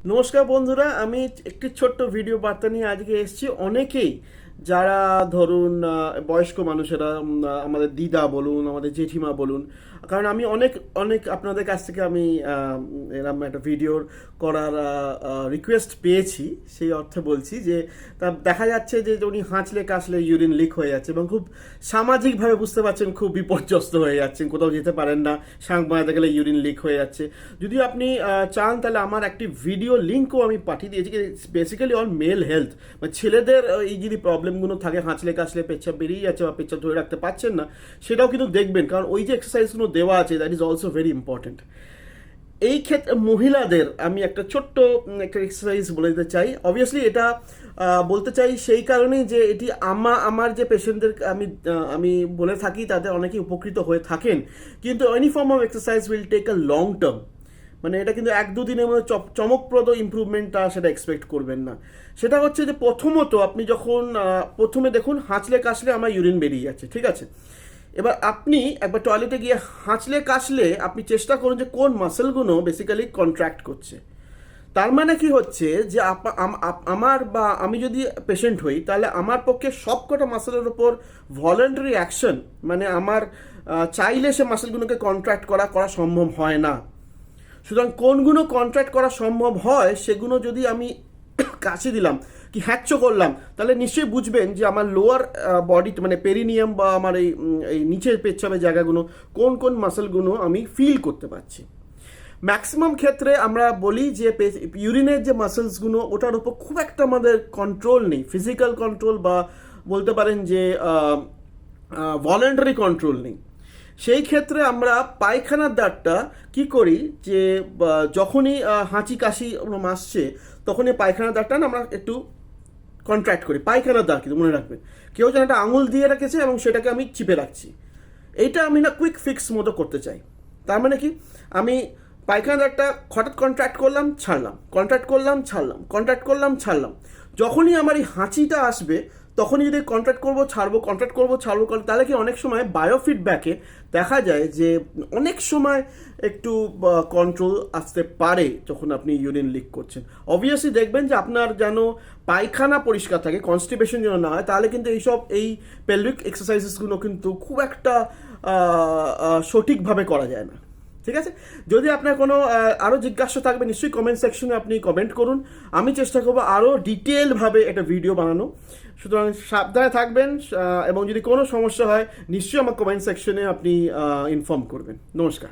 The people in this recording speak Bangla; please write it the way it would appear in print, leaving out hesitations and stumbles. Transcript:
নমস্কার বন্ধুরা, আমি একটি ছোট্ট ভিডিও বার্তা নিয়ে আজকে এসেছি। অনেকেই যারা ধরুন বয়স্ক মানুষেরা, আমাদের দিদা বলুন, আমাদের জেঠিমা বলুন, কারণ আমি অনেক অনেক আপনাদের কাছ থেকে আমি এরকম একটা ভিডিওর করার রিকোয়েস্ট পেয়েছি। সেই অর্থে বলছি যে তা দেখা যাচ্ছে যে উনি হাঁচলে কাশলে ইউরিন লিক হয়ে যাচ্ছে এবং খুব সামাজিকভাবে বুঝতে পারছেন খুব বিপর্যস্ত হয়ে যাচ্ছেন, কোথাও যেতে পারেন না, শাঁখ বাঁধাতে গেলে ইউরিন লিক হয়ে যাচ্ছে। যদি আপনি চান তাহলে আমার একটি ভিডিও লিঙ্কও আমি পাঠিয়ে দিয়েছি, বেসিক্যালি অন মেল হেলথ, মানে ছেলেদের এই যদি প্রবলেমগুলো থাকে, হাঁচলে কাশলে পেচ্ছাপ বেরিয়ে যাচ্ছে বা পেচ্ছাপ ধরে রাখতে পারছেন না, সেটাও কিন্তু দেখবেন, কারণ ওই যে এক্সারসাইজগুলো দেওয়া আছে that is also very important. এই ক্ষেত্রে মহিলাদের আমি একটা ছোট্ট একটা এক্সারসাইজ বলে দিতে চাই। অবভিয়াসলি এটা বলতে চাই সেই কারণেই যে এটি আমার যে পেশেন্টদের আমি আমি বলে থাকি তাদের অনেকেই উপকৃত হয়ে থাকেন, কিন্তু any form of exercise will take a long term. মানে এটা কিন্তু এক দুদিনের মধ্যে চমকপ্রদ ইম্প্রুভমেন্টটা সেটা এক্সপেক্ট করবেন না। সেটা হচ্ছে যে প্রথমত আপনি যখন প্রথমে দেখুন হাঁচলে কাশলে আমার ইউরিন বেরিয়ে যাচ্ছে, ঠিক আছে। এবার আপনি একবার টয়লেটে গিয়ে হাঁচলে কাশলে আপনি চেষ্টা করুন যে কোন মাসেলগুলো বেসিক্যালি কন্ট্র্যাক্ট করছে। তার মানে কি হচ্ছে যে আমার বা আমি যদি পেশেন্ট হই তাহলে আমার পক্ষে সবকটা মাসেলের ওপর ভলেন্টারি অ্যাকশন, মানে আমার চাইলে সে মাসেলগুলোকে কন্ট্র্যাক্ট করা সম্ভব হয় না। সুতরাং কোনগুলো কন্ট্র্যাক্ট করা সম্ভব হয় সেগুলো যদি আমি কাশি দিলাম কি হ্যাচ্চো করলাম, তাহলে নিশ্চয়ই বুঝবেন যে আমার লোয়ার বডি মানে পেরিনিয়াম বা আমার এই নিচের পেচ্ছাপের জায়গাগুলো কোন কোন মাসেলগুলো আমি ফিল করতে পারছি। ম্যাক্সিমাম ক্ষেত্রে আমরা বলি যে ইউরিনের যে মাসেলসগুলো ওটার উপর খুব একটা আমাদের কন্ট্রোল নেই, ফিজিক্যাল কন্ট্রোল বা বলতে পারেন যে ভলেন্টারি কন্ট্রোল নেই। সেই ক্ষেত্রে আমরা পায়খানার দাঁতটা কি করি যে যখনই হাঁচি কাশি আসছে তখনই পায়খানার দাঁতটা না আমরা একটু কন্ট্রাক্ট করি। পায়খানার দাঁত কিন্তু মনে রাখবেন, কেউ যেন একটা আঙুল দিয়ে রেখেছে এবং সেটাকে আমি চিপে রাখছি। এইটা আমি না কুইক ফিক্স মতো করতে চাই। তার মানে কি, আমি পায়খানার দাঁতটা হঠাৎ কন্ট্রাক্ট করলাম ছাড়লাম, কন্ট্রাক্ট করলাম ছাড়লাম, কন্ট্রাক্ট করলাম ছাড়লাম। যখনই আমার এই হাঁচিটা আসবে তখনই যদি কন্ট্রাক্ট করবো ছাড়বো, কন্ট্রাক্ট করবো ছাড়বো, তাহলে কি অনেক সময় বায়োফিডব্যাকে দেখা যায় যে অনেক সময় একটু কন্ট্রোল আসতে পারে যখন আপনি ইউরিন লিক করছেন। অবভিয়াসলি দেখবেন যে আপনার যেন পায়খানা পরিষ্কার থাকে, কনস্টিপেশন যেন না হয়, তাহলে কিন্তু এই পেলভিক এক্সারসাইজেসগুলো কিন্তু খুব একটা সঠিকভাবে করা যায় না। ঠিক আছে, যদি আপনার কোনো আরও জিজ্ঞাসা থাকবে নিশ্চয়ই কমেন্ট সেকশনে আপনি কমেন্ট করুন, আমি চেষ্টা করবো আরও ডিটেলভাবে একটা ভিডিও বানানো। সুতরাং সাবধানে থাকবেন এবং যদি কোনো সমস্যা হয় নিশ্চয়ই আমার কমেন্ট সেকশনে আপনি ইনফর্ম করবেন। নমস্কার।